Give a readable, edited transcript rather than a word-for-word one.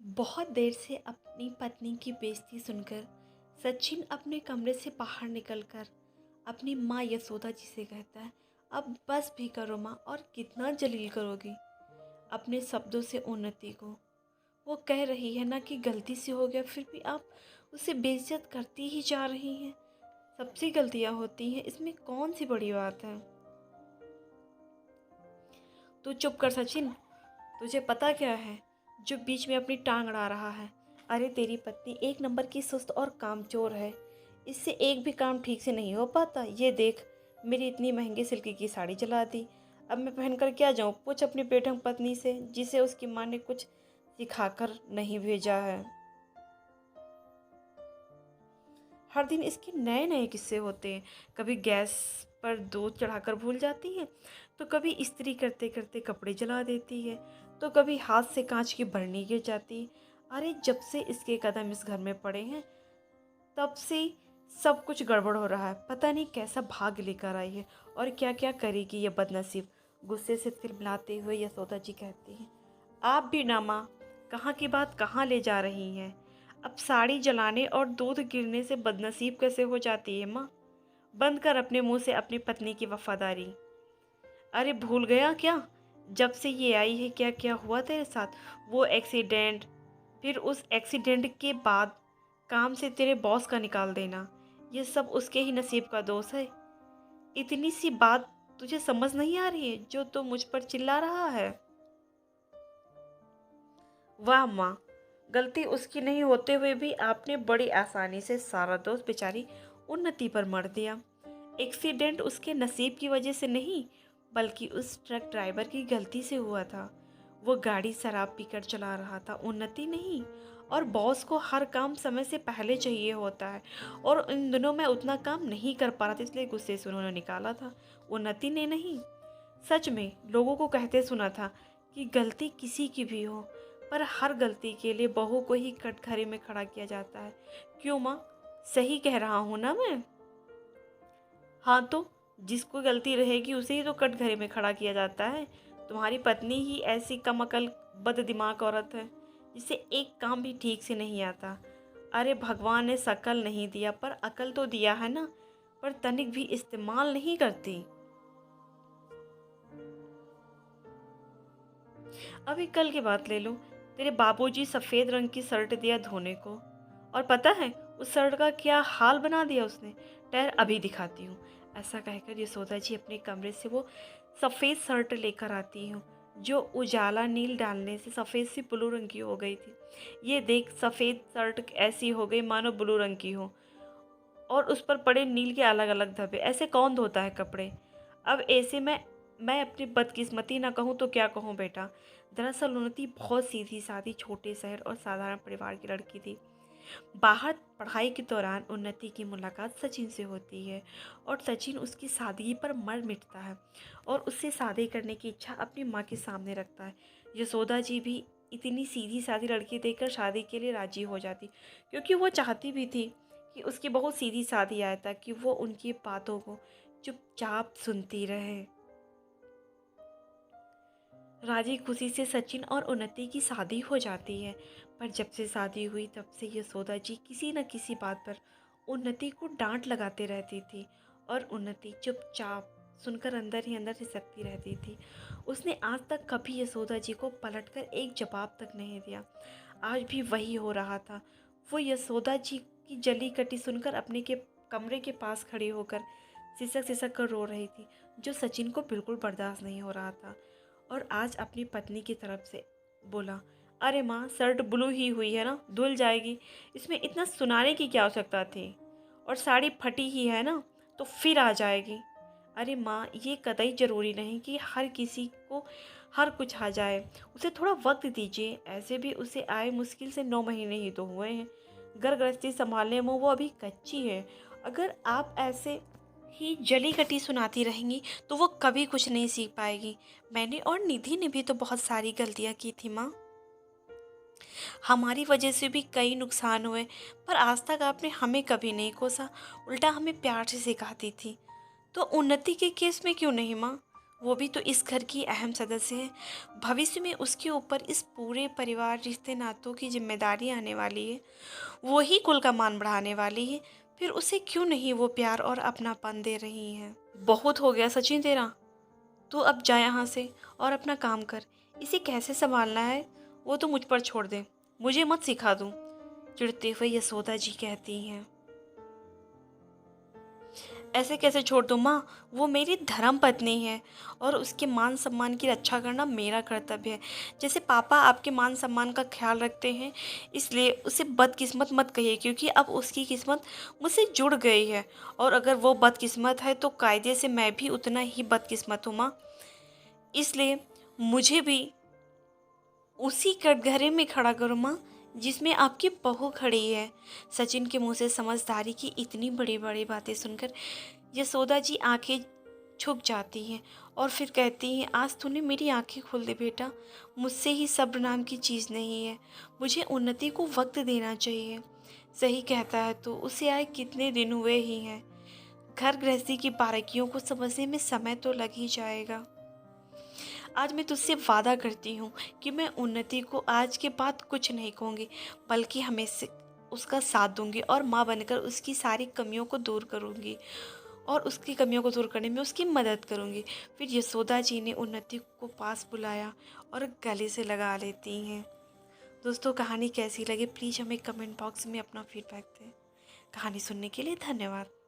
बहुत देर से अपनी पत्नी की बेइज्जती सुनकर सचिन अपने कमरे से बाहर निकलकर अपनी माँ यशोदा जी से कहता है, अब बस भी करो माँ, और कितना जलील करोगी अपने शब्दों से उन्नति को। वो कह रही है ना कि गलती से हो गया, फिर भी आप उसे बेइज्जत करती ही जा रही हैं। सबसे गलतियाँ होती हैं, इसमें कौन सी बड़ी बात है। तू चुप कर सचिन, तुझे पता क्या है जो बीच में अपनी टांग अड़ा रहा है। अरे तेरी पत्नी एक नंबर की सुस्त और कामचोर है। इससे एक भी काम ठीक से नहीं हो पाता। ये देख, मेरी इतनी महंगी सिल्की की साड़ी जला दी। अब मैं पहन कर क्या जाऊँ। पूछ अपनी बेढंग पत्नी से, जिसे उसकी माँ ने कुछ सिखाकर नहीं भेजा है। हर दिन इसके नए नए किस्से होते हैं। कभी गैस पर दूध चढ़ाकर भूल जाती है, तो कभी इस्त्री करते करते कपड़े जला देती है, तो कभी हाथ से कांच की बरनी गिर जाती है। अरे जब से इसके कदम इस घर में पड़े हैं, तब से सब कुछ गड़बड़ हो रहा है। पता नहीं कैसा भाग्य लेकर आई है और क्या क्या करेगी ये बदनसीब। गुस्से से तिलमिलाते हुए यशोदा जी कहती हैं, आप भी ना माँ, कहाँ की बात कहाँ ले जा रही हैं। अब साड़ी जलाने और दूध गिरने से बदनसीब कैसे हो जाती है माँ। बंद कर अपने मुंह से अपनी पत्नी की वफादारी। अरे भूल गया क्या, जब से ये आई है क्या क्या हुआ तेरे साथ। वो एक्सीडेंट, फिर उस एक्सीडेंट के बाद काम से तेरे बॉस का निकाल देना, ये सब उसके ही नसीब का दोष है। इतनी सी बात तुझे समझ नहीं आ रही है जो तो मुझ पर चिल्ला रहा है। वाह माँ, गलती उसकी नहीं होते हुए भी आपने बड़ी आसानी से सारा दोष बेचारी उन्नति पर मर दिया। एक्सीडेंट उसके नसीब की वजह से नहीं, बल्कि उस ट्रक ड्राइवर की गलती से हुआ था। वो गाड़ी शराब पीकर चला रहा था, उन्नति नहीं। और बॉस को हर काम समय से पहले चाहिए होता है, और इन दिनों मैं उतना काम नहीं कर पा रहा था, इसलिए गुस्से से उन्होंने निकाला था, उन्नति ने नहीं। सच में लोगों को कहते सुना था कि गलती किसी की भी हो, पर हर गलती के लिए बहू को ही कटघरे में खड़ा किया जाता है। क्यों माँ, सही कह रहा हूँ ना मैं। हाँ तो जिसको गलती रहेगी उसे ही तो कटघरे में खड़ा किया जाता है। तुम्हारी पत्नी ही ऐसी कम अकल बद दिमाग औरत है, जिसे एक काम भी ठीक से नहीं आता। अरे भगवान ने शकल नहीं दिया पर अकल तो दिया है ना, पर तनिक भी इस्तेमाल नहीं करती। अभी कल की बात ले लो, तेरे बाबूजी सफ़ेद रंग की शर्ट दिया धोने को, और पता है उस शर्ट का क्या हाल बना दिया उसने। ठहर अभी दिखाती हूँ। ऐसा कहकर यशोदा जी अपने कमरे से वो सफ़ेद शर्ट लेकर आती हूँ, जो उजाला नील डालने से सफ़ेद सी ब्लू रंग की हो गई थी। ये देख, सफ़ेद शर्ट ऐसी हो गई मानो ब्लू रंग की हो, और उस पर पड़े नील के अलग अलग धब्बे। ऐसे कौन धोता है कपड़े। अब ऐसे में मैं अपनी बदकिस्मती ना कहूँ तो क्या कहूँ बेटा। दरअसल उन्नति बहुत सीधी सादी छोटे शहर और साधारण परिवार की लड़की थी। बाहर पढ़ाई के दौरान उन्नति की मुलाकात सचिन से होती है, और सचिन उसकी सादगी पर मर मिटता है और उससे शादी करने की इच्छा अपनी माँ के सामने रखता है। यशोदा जी भी इतनी सीधी सादी लड़की देखकर शादी के लिए राजी हो जाती, क्योंकि वो चाहती भी थी कि उसकी बहुत सीधी सादी आए, ताकि वो उनकी बातों को चुपचाप सुनती रहे। राजी खुशी से सचिन और उन्नति की शादी हो जाती है, पर जब से शादी हुई तब से यशोदा जी किसी न किसी बात पर उन्नति को डांट लगाते रहती थी, और उन्नति चुपचाप सुनकर अंदर ही अंदर सिसकती रहती थी। उसने आज तक कभी यशोदा जी को पलटकर एक जवाब तक नहीं दिया। आज भी वही हो रहा था। वो यशोदा जी की जली कटी सुनकर अपने के कमरे के पास खड़ी होकर सिसक सिसक कर रो रही थी, जो सचिन को बिल्कुल बर्दाश्त नहीं हो रहा था। और आज अपनी पत्नी की तरफ से बोला, अरे माँ, शर्ट ब्लू ही हुई है ना, धुल जाएगी, इसमें इतना सुनाने की क्या आवश्यकता थी। और साड़ी फटी ही है ना, तो फिर आ जाएगी। अरे माँ, ये कतई ज़रूरी नहीं कि हर किसी को हर कुछ आ जाए। उसे थोड़ा वक्त दीजिए। ऐसे भी उसे आए मुश्किल से 9 महीने ही तो हुए हैं। घर गृहस्थी संभालने में वो अभी कच्ची है। अगर आप ऐसे ही जली कटी सुनाती रहेंगी तो वो कभी कुछ नहीं सीख पाएगी। मैंने और निधि ने भी तो बहुत सारी गलतियाँ की थी माँ। हमारी वजह से भी कई नुकसान हुए, पर आज तक आपने हमें कभी नहीं कोसा, उल्टा हमें प्यार से सिखाती थी। तो उन्नति के केस में क्यों नहीं माँ। वो भी तो इस घर की अहम सदस्य है। भविष्य में उसके ऊपर इस पूरे परिवार, रिश्ते नातों की जिम्मेदारी आने वाली है। वो ही कुल का मान बढ़ाने वाली है। फिर उसे क्यों नहीं वो प्यार और अपनापन दे रही हैं? बहुत हो गया सचिन तेरा। तू अब जा यहाँ से और अपना काम कर। इसे कैसे संभालना है वो तो मुझ पर छोड़ दे, मुझे मत सिखा दूँ। चिढ़ते हुए यशोदा जी कहती हैं। ऐसे कैसे छोड़ दूँ माँ? वो मेरी धर्म पत्नी है और उसके मान सम्मान की रक्षा करना मेरा कर्तव्य है। जैसे पापा आपके मान सम्मान का ख्याल रखते हैं, इसलिए उसे बदकिस्मत मत कहिए, क्योंकि अब उसकी किस्मत मुझसे जुड़ गई है। और अगर वो बदकिस्मत है तो कायदे से मैं भी उतना ही बदकिस्मत हूँ माँ। इसलिए मुझे भी उसी कटघरे में खड़ा करो माँ, जिसमें आपकी बहू खड़ी है। सचिन के मुंह से समझदारी की इतनी बड़ी बड़ी बातें सुनकर यशोदा जी आंखें झुक जाती हैं और फिर कहती हैं, आज तूने मेरी आंखें खोल दी बेटा। मुझसे ही सब्र नाम की चीज़ नहीं है। मुझे उन्नति को वक्त देना चाहिए। सही कहता है, तो उसे आए कितने दिन हुए ही हैं। घर गृहस्थी की बारीकियों को समझने में समय तो लग ही जाएगा। आज मैं तुझसे वादा करती हूँ कि मैं उन्नति को आज के बाद कुछ नहीं कहूँगी, बल्कि हमेशा उसका साथ दूंगी और माँ बनकर उसकी सारी कमियों को दूर करूँगी और उसकी कमियों को दूर करने में उसकी मदद करूँगी। फिर यशोदा जी ने उन्नति को पास बुलाया और गले से लगा लेती हैं। दोस्तों, कहानी कैसी लगी प्लीज़ हमें कमेंट बॉक्स में अपना फीडबैक दें। कहानी सुनने के लिए धन्यवाद।